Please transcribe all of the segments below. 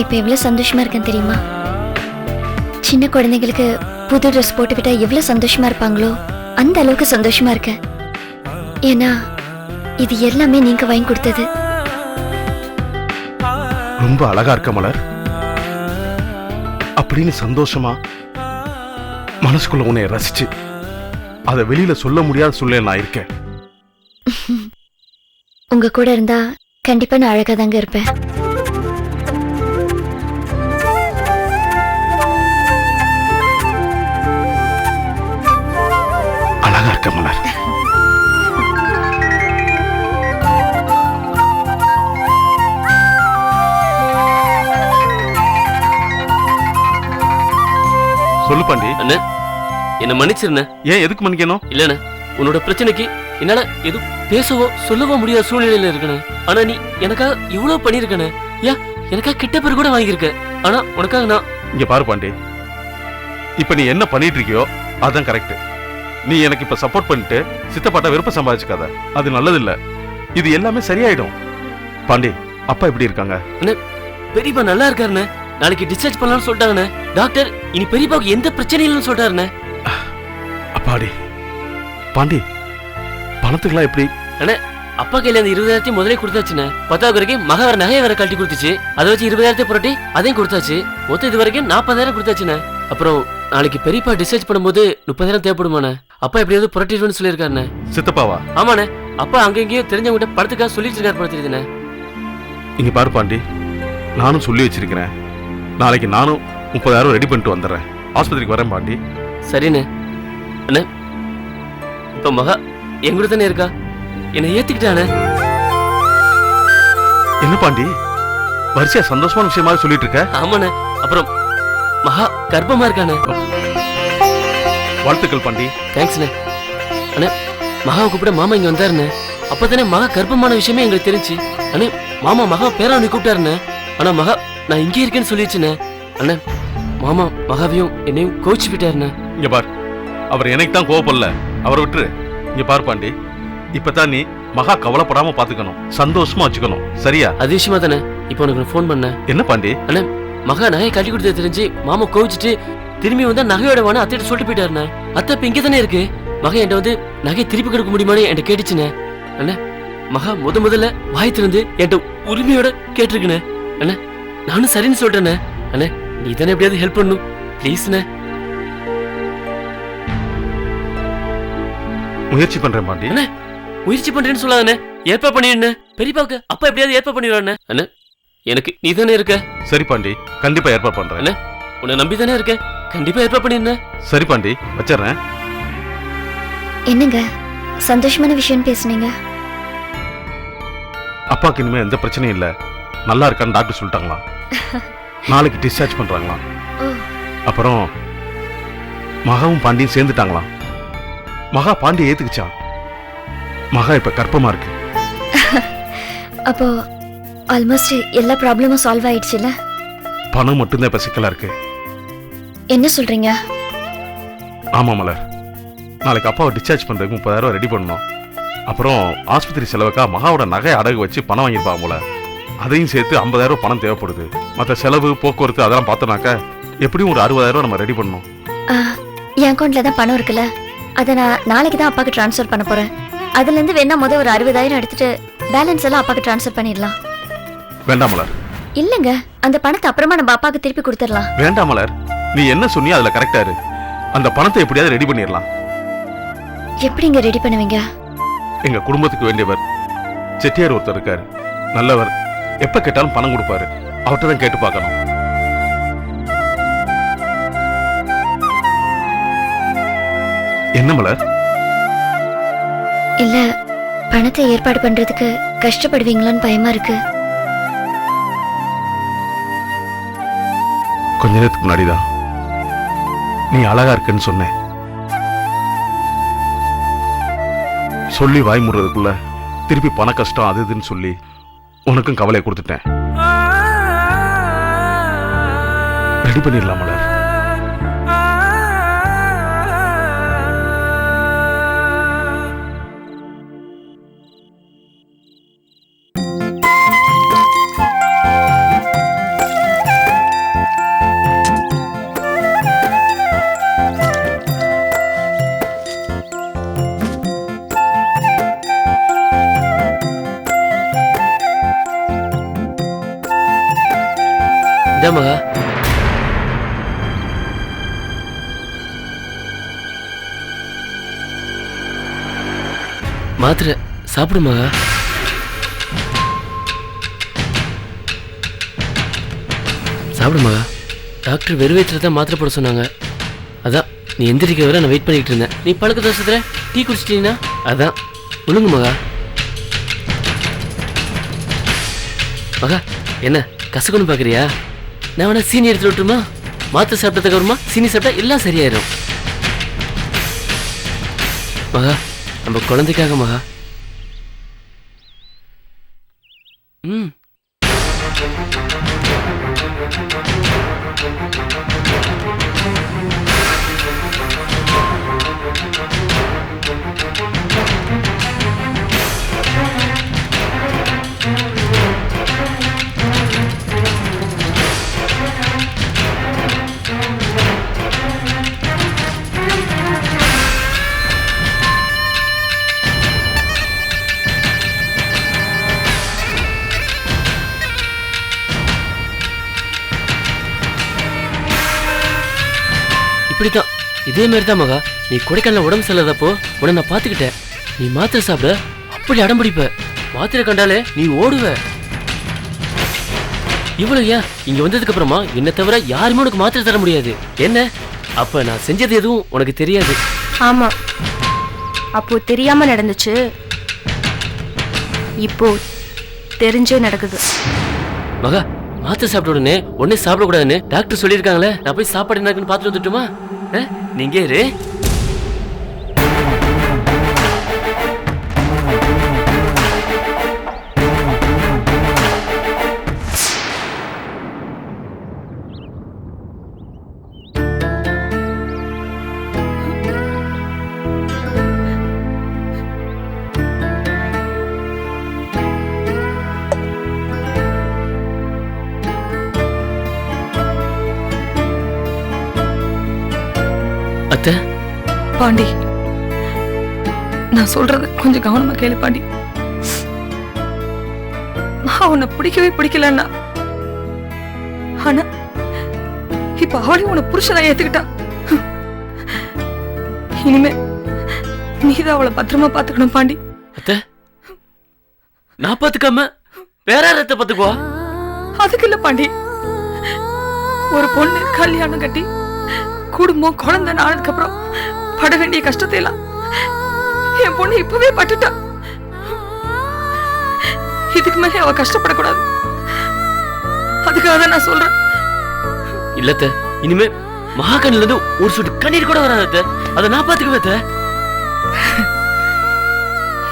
நான் இப்ப எவ்வளவு சந்தோஷமா இருக்கேன் தெரியுமா? சின்ன குழந்தைங்களுக்கு புது ட்ரெஸ் போட்டுக்கிட்டா எவ்வளவு சந்தோஷமா இருப்பாங்களோ அந்த அளவுக்கு சந்தோஷமா இருக்கேன். ஏன்னா இது எல்லாமே நீங்க வாங்கி கொடுத்தது. ரொம்ப அழகா இருக்க மலர் அப்படின்னு சந்தோஷமா மனசுக்குள்ள உன்னை ரசிச்சு அதை வெளியில சொல்ல முடியாத சூழ்நிலை நான் இருக்கேன். உங்க கூட இருந்தா கண்டிப்பா நான் அழகா தாங்க இருப்பேன். அழகா இருக்க மலர். சொல்லு பாண்டி. அண்ணே, என்ன மன்னிச்சிருண்ணே. ஏன் எதுக்கு மன்னிக்கணும்? இல்லண்ணே, உன்னோட பிரச்சனைக்கு என்னால எதுவும் பேசவோ சொல்லவோ முடியாத சூழ்நிலையில இருக்கணும். ஆனா நீ எனக்காக இவ்வளவு பண்ணிருக்கனே. ஏன் எனக்காக கிட்ட பேர் கூட வாங்கியிருக்க. ஆனா உனக்காக நான் இங்க பாரு பாண்டி, இப்ப நீ என்ன பண்ணிட்டு இருக்கியோ அதான் கரெக்ட். நீ எனக்கு இப்ப சப்போர்ட் பண்ணிட்டு சித்தப்பாட்ட விருப்பம் சம்பாதிச்சுக்காத, அது நல்லது இல்ல. இது எல்லாமே சரியாயிடும். பாண்டி, அப்பா எப்படி இருக்காங்க? அண்ணே, பெரியப்பா நல்லா இருக்காருண்ணே. நாளைக்கு டிஸ்சார்ஜ் பண்ணலாம்னு சொல்லிட்டாங்கண்ணே டாக்டர். இனி பெரியப்பாவுக்கு எந்த பிரச்சனையும் இல்லைன்னு சொல்றாருண்ணே. அப்பாடி. பாண்டி, பணத்துக்குலாம் எப்படி? அண்ணே, அப்பா கையில அந்த 20,000 முதலே கொடுத்தாச்சுண்ணே. 10வது வரைக்கும் மக வேற நகையை வேற கழட்டி கொடுத்துச்சு. அதை வச்சு 20,000 புரட்டி அதையும் கொடுத்தாச்சு. மொத்தம் இது வரைக்கும் 40,000 கொடுத்தாச்சுண்ணே. அப்புறம் நாளைக்கு பெரியப்பா டிஸ்சார்ஜ் பண்ணும்போது 30,000 தேவைப்படுமாண்ணே. அப்பா எப்படியாவது புரட்டிடுவேன்னு சொல்லியிருக்காருண்ணே. சித்தப்பாவா? ஆமாண்ணே, அப்பா அங்கெங்கேயோ தெரிஞ்சவங்கிட்ட படத்துக்காக சொல்லிட்டு இருக்காரு போல தெரியுதுண்ணே. இங்க பாரு பாண்டி, நானும் சொல்லி வச்சிருக்கிறேன். நாளைக்கு நானும் 30,000 ரெடி பண்ணிட்டு வந்துடுறேன். ஆஸ்பத்திரிக்கு வரேன் பாண்டி. சரிண்ணே. அண்ணே, இப்ப மகா எங்கூட தானே இருக்கா. என்னை ஏத்துக்கிட்டானே. என்ன பாண்டி, வரிசையா சந்தோஷமான விஷயமா சொல்லிட்டு இருக்க? ஆமாண்ணே. அப்புறம் மகா கர்ப்பமா இருக்கானே. வாழ்த்துக்கள் பாண்டி. தேங்க்ஸ்ண்ணே. அண்ணே, மகாவை கூப்பிட மாமா இங்க வந்தாருண்ணே. அப்பதானே மகா கர்ப்பமான விஷயமே எங்களுக்கு தெரிஞ்சு. அண்ணே, மாமா மகா பேராவணி கூப்பிட்டாருண்ணே. ஆனா மகா நான் இங்கே இருக்கேன்னு சொல்லிடுச்சுண்ணே. அண்ணே, மாமா மகாவையும் என்னையும் கோச்சு விட்டாருண்ணே. இங்க பார், அவர் எனக்கு தான் கோவப்படல, அவரை விட்டுரு. இங்க பாரு பாண்டி, இப்பதான் நீ மகா கவலைப்படாம பாத்துக்கணும், சந்தோஷமா வச்சுக்கணும், சரியா? அது விஷயமா தானே இப்போ உனக்கு ஃபோன் பண்ணேன். என்ன பாண்டி? அண்ணே, மகா நகையை கட்டி கொடுத்தது தெரிஞ்சு மாமா கோவிச்சுட்டு திரும்பி வந்தா நகையோட வான அத்தையிட்ட சொல்லிட்டு போயிட்டாருண்ணே. அத்தை இப்ப இங்கே தானே இருக்கு. மகா என்கிட்ட வந்து நகையை திருப்பி கொடுக்க முடியுமான்னு என்கிட்ட கேட்டுச்சுண்ணே. அண்ணே, மகா முதல்ல வாய் திறந்து என்கிட்ட உரிமையோட கேட்டிருக்குண்ணே. அண்ணே, நானும் சரின்னு சொல்றேண்ணே. அண்ணே, நீ தானே எப்படியாவது ஹெல்ப் பண்ணும் ப்ளீஸ்ண்ணே. முயற்சி பண்றேன் பாண்டி. அண்ணே, முயற்சி பண்றேன்னு சொல்லாதண்ணே, ஏற்பாடு பண்ணிடுண்ணே. பெரியப்பாவுக்கு அப்பா எப்படியாவது ஏற்பாடு பண்ணிடுவாண்ணே. அண்ணே, எனக்கு நீ தானே இருக்க. சரி பாண்டி, கண்டிப்பா ஏற்பாடு பண்றேன். அண்ணே, உன்னை நம்பி தானே இருக்க, கண்டிப்பா ஏற்பாடு பண்ணிடுண்ணே. சரி பாண்டி, வச்சிடுறேன். என்னங்க சந்தோஷமான விஷயம் பேசுனீங்க? அப்பாக்கு இனிமே எந்த பிரச்சனையும் இல்ல, நல்லா இருக்கான்னு டாக்டர் சொல்லிட்டாங்களா. நாளைக்கு டிஸ்சார்ஜ் பண்றாங்களா. அப்புறம் மகாவும் பாண்டியும் சேர்ந்துட்டாங்களாம். மகா பாண்டியை ஏத்துக்குச்சா. மகா இப்ப கர்ப்பமா இருக்கு. அப்போ ஆல்மோஸ்ட் எல்லா ப்ராப்ளமும் சால்வ் ஆயிடுச்சுல. பணம் மட்டும்தான் இப்ப சிக்கலா இருக்கு. என்ன சொல்றீங்க? ஆமா மலர், நாளைக்கு அப்பாவை டிஸ்சார்ஜ் பண்றதுக்கு 30,000 ரெடி பண்ணணும். அப்புறம் ஆஸ்பத்திரி செலவுக்கா மகாவோட நகை அடகு வச்சு பணம் வாங்கியிருப்பாங்க போல. அதையும் சேர்த்து 50,000 பணம் தேவைப்படுது. மற்ற செலவு போக்குவரத்து அதெல்லாம் பார்த்தோம்னாக்க எப்படியும் ஒரு 60,000 நம்ம ரெடி பண்ணணும். என் அக்கௌண்ட்ல தான் பணம் இருக்குல்ல, அதை நான் நாளைக்கு தான் அப்பாவுக்கு ட்ரான்ஸ்ஃபர் பண்ண போறேன். அதுல இருந்து வேணா ஒரு 60,000 எடுத்துட்டு பேலன்ஸ் எல்லாம் அப்பாவுக்கு ட்ரான்ஸ்ஃபர் பண்ணிடலாம். வேண்டாம் மலர். இல்லங்க, அந்த பணத்தை அப்புறமா நம்ம அப்பாவுக்கு திருப்பி கொடுத்துடலாம். வேண்டாம் மலர், நீ என்ன சொன்னியோ அதுல கரெக்டா இரு. அந்த பணத்தை எப்படியாவது ரெடி பண்ணிடலாம். எப்படிங்க ரெடி பண்ணுவீங்க? எங்க குடும்பத்துக்கு வேண்டியவர் செட்டியார் ஒருத்தர் இருக்காரு, நல்லவர். எப்ப கேட்டாலும் பணம் கொடுப்பாரு. அவர்கிட்ட தான் கேட்டு பார்க்கணும். என்ன மலர்? இல்ல, பணத்தை ஏற்பாடு பண்றதுக்கு கஷ்டப்படுவீங்களான்னு பயமா இருக்கு. கொஞ்ச நேரத்துக்கு முன்னாடிதான் நீ அழகா இருக்குன்னு சொன்னேன். சொல்லி வாய் முடுறதுக்குள்ள திருப்பி பண கஷ்டம் அது இதுன்னு சொல்லி உனக்கும் கவலையை கொடுத்துட்டேன். ரெடி பண்ணிடலாம் மலர். இதான் மகா. மாத்திரை சாப்பிடு மகா. சாப்பிடு மகா. டாக்டர் வெறும் வயிற்றுல தான் மாத்திரை போட சொன்னாங்க. அதான் நீ எந்திரிக்க வரை நான் வெயிட் பண்ணிட்டு இருந்தேன். நீ பழக்க தோசத்துல டீ குடிச்சிட்டீங்கன்னா அதான் ஒழுங்கு மகா. மகா என்ன கசக்குன்னு பாக்குறியா? நான் வேணா சீனி எடுத்து விட்டுருமா? மாத்திரை சாப்பிட்டதுக்கு அப்புறமா சீனி சாப்பிட்டா எல்லாம் சரியாயிரும். மகா நம்ம குழந்தைக்காக மகா. ம் இப்படித்தான் இதே மாதிரி தான் மகா. நீ கொடைக்கானல உடம்பு செல்லாதப்போ உடனே நான் பாத்துக்கிட்டேன். நீ மாத்திரை சாப்பிட அப்படி அடம்பிடிப்ப. மாத்திரை கண்டாலே நீ ஓடுவ. இவ்வளவு ஏன் இங்க வந்ததுக்கு அப்புறமா என்ன தவிர யாருமே உனக்கு மாத்திரை தர முடியாது. என்ன அப்ப நான் செஞ்சது எதுவும் உனக்கு தெரியாது. ஆமா, அப்போ தெரியாம நடந்துச்சு, இப்போ தெரிஞ்சே நடக்குது. மகா மாத்திரை சாப்பிட்ட உடனே சாப்பிடக்கூடாதுன்னு டாக்டர் சொல்லியிருக்காங்களே. நான் போய் சாப்பாடு என்ன இருக்குன்னு பார்த்துட்டு வந்துட்டுமா? நீங்க இரு. அத்தை பாண்டி, நான் சொல்றத கொஞ்சம் கவனமா கேளு பாண்டி. நான் உன்னை பிடிக்கவே பிடிக்கலன்னா, ஆனா இப்ப அவளையும் உன்னை புருஷனா ஏத்துக்கிட்டா. இனிமே நீதான் அவளை பத்திரமா பாத்துக்கணும் பாண்டி. அத்தை நான் பாத்துக்காம வேற யாரத்தை பாத்துக்குவா? அதுக்கு இல்ல பாண்டி, ஒரு பொண்ணு கல்யாணம் கட்டி குடும்பம் குழந்தை ஆனதுக்கு அப்புறம் பட வேண்டிய கஷ்டத்தை எல்லாம் என் பொண்ணு இப்பவே பட்டுட்டா. இதுக்கு மேலே அவ கஷ்டப்படக்கூடாது. அதுக்காக தான் நான் சொல்றேன். இல்லத்த இனிமே மகாகண்ல இருந்து ஒரு சொட்டு கண்ணீர் கூட வராத. அதை நான் பாத்துக்குவேன்.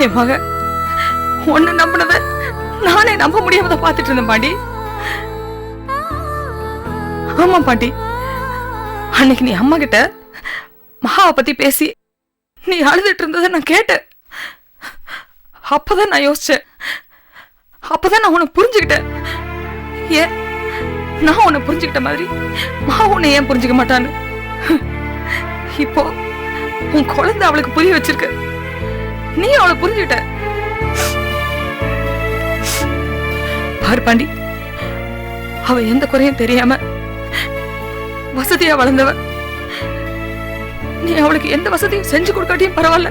என் மக ஒன்னு நம்பினத நானே நம்ப முடியாம பாத்துட்டு இருந்தேன் பாண்டி. ஆமா பாண்டி, அன்னைக்கு நீ அம்மா கிட்ட மகாவை பத்தி பேசி நீ அழுதுட்டு இருந்ததை நான் கேட்டேன். அப்பதான் நான் யோசிச்சேன். அப்பதான் நான் உன்னை புரிஞ்சுக்கிட்டேன். ஏன் நான் உன்னை புரிஞ்சுக்கிட்ட மாதிரி மகா உன்னை ஏன் புரிஞ்சுக்க மாட்டான்னு. இப்போ உன் குழந்தை அவளுக்கு புரிய வச்சிருக்க, நீ அவளை புரிஞ்சுக்கிட்ட. பாரு பாண்டி, அவ எந்த குறையும் தெரியாம வசதியா வளர்ந்தவ. நீ அவளுக்கு எந்த வசதியும் செஞ்சு கொடுக்காட்டியும் பரவாயில்ல,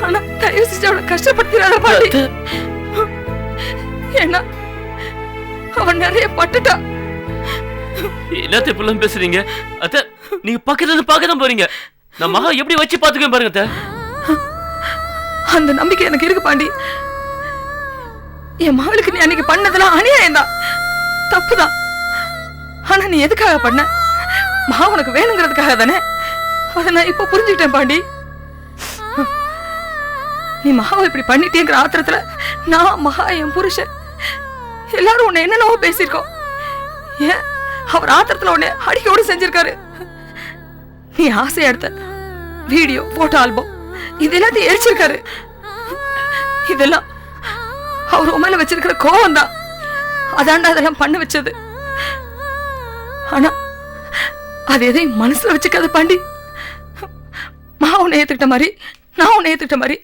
ஆனா தயவு செஞ்சு அவளை கஷ்டப்படுத்திடாத பாண்டி. ஏன்னா அவன் நிறைய பட்டுட்டா. எல்லாத்தையும் இப்பெல்லாம் பேசுறீங்க அத்தை. நீங்க பக்கத்துல இருந்து பார்க்கதான் போறீங்க. நான் மகா எப்படி வச்சு பாத்துக்கேன் பாருங்க அத்தை. அந்த நம்பிக்கை எனக்கு இருக்கு பாண்டி. என் மகளுக்கு நீ அன்னைக்கு பண்ணதெல்லாம் அநியாயம் தான், தப்புதான். ஆனா நீ எதுக்காக பண்ண? மகா உனக்கு வேணுங்கிறதுக்காக தானே. அதை நான் இப்ப புரிஞ்சுக்கிட்டேன் பாண்டி. நீ மகாவை இப்படி பண்ணிட்டேங்கிற ஆத்திரத்துல நான், மகா, என் புருஷன் எல்லாரும் உன்னை என்னென்னவோ பேசியிருக்கோம். ஏன் அவர் ஆத்திரத்துல உன்னை அடிக்கோடு செஞ்சிருக்காரு. நீ ஆசையா எடுத்த வீடியோ, போட்டோ ஆல்பம் இது எல்லாத்தையும் எரிச்சிருக்காரு. இதெல்லாம் அவர் உண்மையில வச்சிருக்கிற கோவம் தான். அதாண்டா அதெல்லாம் பண்ண வச்சது. ஆனா அது எதையும் மனசுல வச்சுக்காத பாண்டி. மகா உன்னை ஏத்துக்கிட்ட மாதிரி, நான் உன்னை ஏத்துக்கிட்ட மாதிரி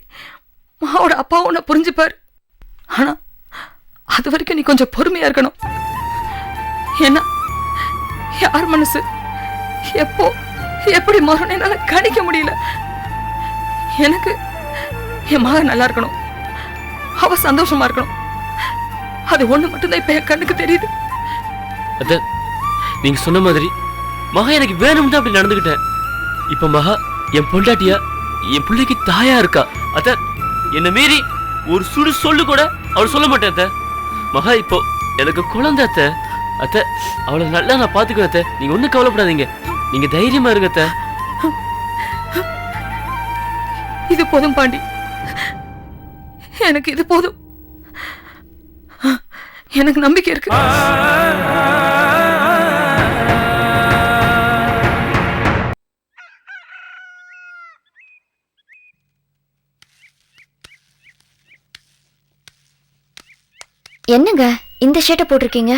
மகாவோட அப்பா உன்னை புரிஞ்சுப்பார். ஆனா அது வரைக்கும் நீ கொஞ்சம் பொறுமையா இருக்கணும். ஏன்னா யார் மனசு எப்போ எப்படி மாறும் என்னால கணிக்க முடியல. எனக்கு என் மகன் நல்லா இருக்கணும், அவ சந்தோஷமா இருக்கணும். அது ஒண்ணு மட்டும்தான் இப்ப என் கண்ணுக்கு தெரியுது. அத்த நீங்க சொன்ன மாதிரி மகா எனக்கு வேணும்னு அப்படி நடந்துக்கிட்டேன். இப்ப மகா என் பொண்டாட்டியா என் பிள்ளைக்கு தாயா இருக்கா. அத்த என்ன மீறி ஒரு சுடு சொல்லு கூட அவள் சொல்ல மாட்டேன். அத்த மகா இப்போ எனக்கு குழந்தை. அத்த அத்த அவளை நல்லா நான் பாத்துக்குவேன். அத்த நீங்க ஒண்ணும் கவலைப்படாதீங்க, நீங்க தைரியமா இருங்க. அத்த இது போதும் பாண்டி, எனக்கு இது போதும். எனக்கு நம்பிக்கை இருக்கு. என்னங்க இந்த ஷர்ட்டை போட்டிருக்கீங்க?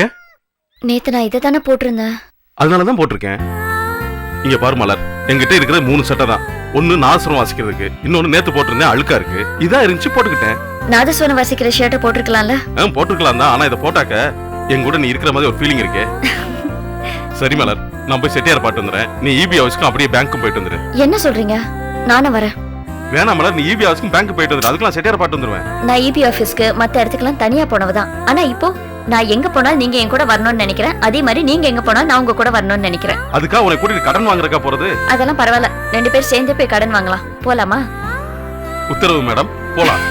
ஏன்? நேத்து நான் இதை தானே போட்டிருந்தேன். அதனாலதான் போட்டிருக்கேன். இங்க பாரு மலர், என்கிட்ட இருக்கிற 3 சட்டை தான். ஒன்னு நாசரம் வாசிக்கிறதுக்கு, இன்னொன்னு நேத்து போட்டிருந்தேன் அழுக்கா இருக்கு. இதான் இருந்துச்சு போட்டுக்கிட்டேன். நாதஸ்வரம் வாசிக்கிற ஷர்ட்டை போட்டிருக்கலாம்ல? போட்டுக்கலாம் தான், ஆனா இதை போட்டாக்க என் கூட நீ இருக்கிற மாதிரி ஒரு ஃபீலிங் இருக்கே. சரி மலர், நான் போய் செட்டியார் பாட்டு வந்துடுறேன். நீ இபி ஹவுஸ்க்கும் அப்படியே பேங்க்கும் போயிட்டு வந்துரு. என்ன சொல்றீங்க? நானும் வரேன். வேணாம் மலர், நீ இபி ஹவுஸ்க்கும் பேங்க் போயிட்டு வந்துரு. அதுக்கெல்லாம் செட்டியார் பாட்டு வந்துருவேன். நான் இபி ஆபீஸ்க்கு மத்த இடத்துக்குலாம் தனியா போனவதான். ஆனா இப்போ நான் எங்க போனாலும் நீங்க என் கூட வரணும்னு நினைக்கிறேன். அதே மாதிரி நீங்க எங்க போனாலும் நான் உங்க கூட வரணும்னு நினைக்கிறேன். அதுக்காக உன்னை கூட்டிட்டு கடன் வாங்குறக்கா போறது? அதெல்லாம் பரவாயில்ல, 2 பேர் சேர்ந்து போய் கடன் வாங்கலாம். போலாமா? உத்தரவு மேடம், போலாம்.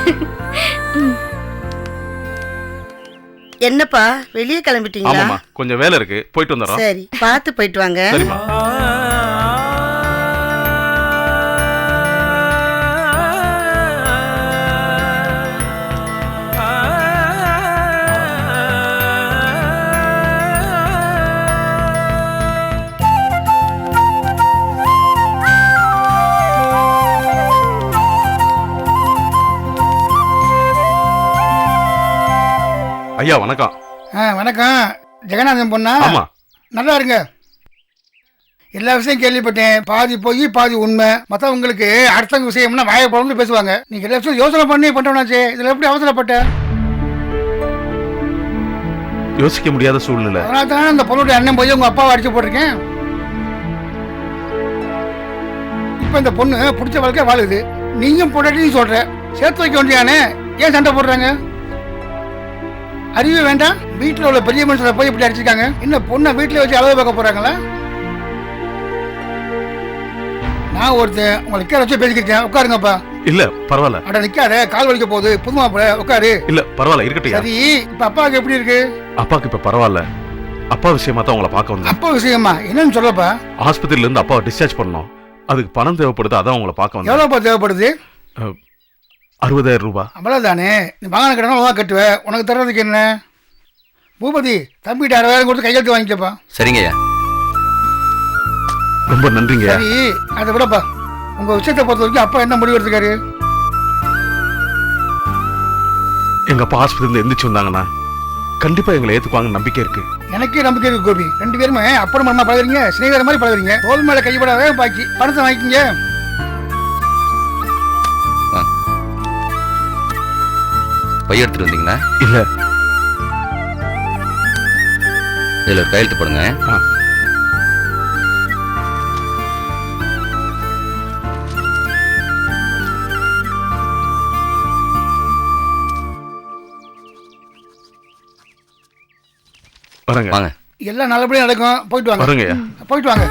என்னப்பா வெளியே கிளம்பிட்டீங்களா? ஆமாமா, கொஞ்சம் வேலை இருக்கு, போயிட்டு வந்துடுறோம். சரி, பார்த்து போயிட்டு வாங்க. சரிம்மா. ஐயா வணக்கம். வணக்கம். ஜெகநாதன் பொண்ணா? ஆமா. நல்லா இருங்க. எல்லா விஷயம் கேள்விப்பட்டேன். பாதி போய் பாதி உண்மை. மற்றவங்களுக்கு அடுத்தவங்க விஷயம்னா வாயை பொழந்து பேசுவாங்க. நீங்க எல்லா விஷயம் யோசனை பண்ணி பண்றோம்னாச்சே, இதுல எப்படி அவசரப்பட்ட? யோசிக்க முடியாத சூழ்நிலை. அதனால தானே அந்த பொண்ணுடைய அண்ணன் போய் உங்க அப்பாவை அடிச்சு போட்டிருக்கேன். இப்ப இந்த பொண்ணு பிடிச்ச வாழ்க்கை வாழுது. நீயும் பொண்டாட்டின்னு சொல்ற, சேர்த்து வைக்க வேண்டியானே, ஏன் சண்டை போடுறாங்க? அறிவு வேண்டாம். வீட்டில் உள்ள பெரிய மனுஷனை போய் இப்படி அடிச்சிருக்காங்க. இன்னும் பொண்ணை வீட்டில் வச்சு அளவு பார்க்க போறாங்களா? நான் ஒருத்தன் உங்களை நிக்க வச்சு பேசிக்கிட்டேன். உட்காருங்கப்பா. இல்ல பரவாயில்ல. அட நிக்காத, கால் வலிக்க போகுது. புதுமா போல உட்காரு. இல்ல பரவாயில்ல, இருக்கட்டும். சரி, இப்ப அப்பாவுக்கு எப்படி இருக்கு? அப்பாவுக்கு இப்ப பரவாயில்ல. அப்பா விஷயமா தான் உங்களை பார்க்க வந்தேன். அப்பா விஷயமா? என்னன்னு சொல்லப்பா. ஆஸ்பத்திரியில இருந்து அப்பாவை டிஸ்சார்ஜ் பண்ணணும். அதுக்கு பணம் தேவைப்படுது, அதான் உங்களை பார்க்க வந்தேன். எவ்வளோப்பா தேவைப்படுது? 60,000 ரூபாய். அவ்வளோதானே. நீ வாங்கின கடனை ஒழுங்கா கட்டுவேன். உனக்கு தர்றதுக்கு என்ன? பூபதி, தம்பிகிட்ட 60,000 கொடுத்து கையெழுத்து வாங்கிக்கப்பா. சரிங்கய்யா. ரொம்ப நன்றிங்க. சரி, அதை விடப்பா, உங்க விஷயத்தை பொறுத்த வரைக்கும் அப்பா என்ன முடிவு எடுத்துக்காரு? எங்க அப்பா ஆஸ்பத்திரியில எந்திரிச்சு வந்தாங்கன்னா கண்டிப்பா எங்களை ஏத்துக்குவாங்க நம்பிக்கை இருக்கு. எனக்கே நம்பிக்கை இருக்கு கோபி. 2 பேருமே அப்புறம் அம்மா பழகுறீங்க, சிநேகிதர மாதிரி பழகுறீங்க. தோல் மேல கைப்படாத பாக்கி பணத்தை வாங்கிக்கிங்க. பை எடுத்துட்டு வந்தீங்களா? இல்ல. இதுல ஒரு கையெழுத்து போடுங்க. வரங்க. வாங்க. எல்லாம் நல்லபடியா நடக்கும். போயிட்டு வாங்க. வரங்க. போயிட்டு வாங்க.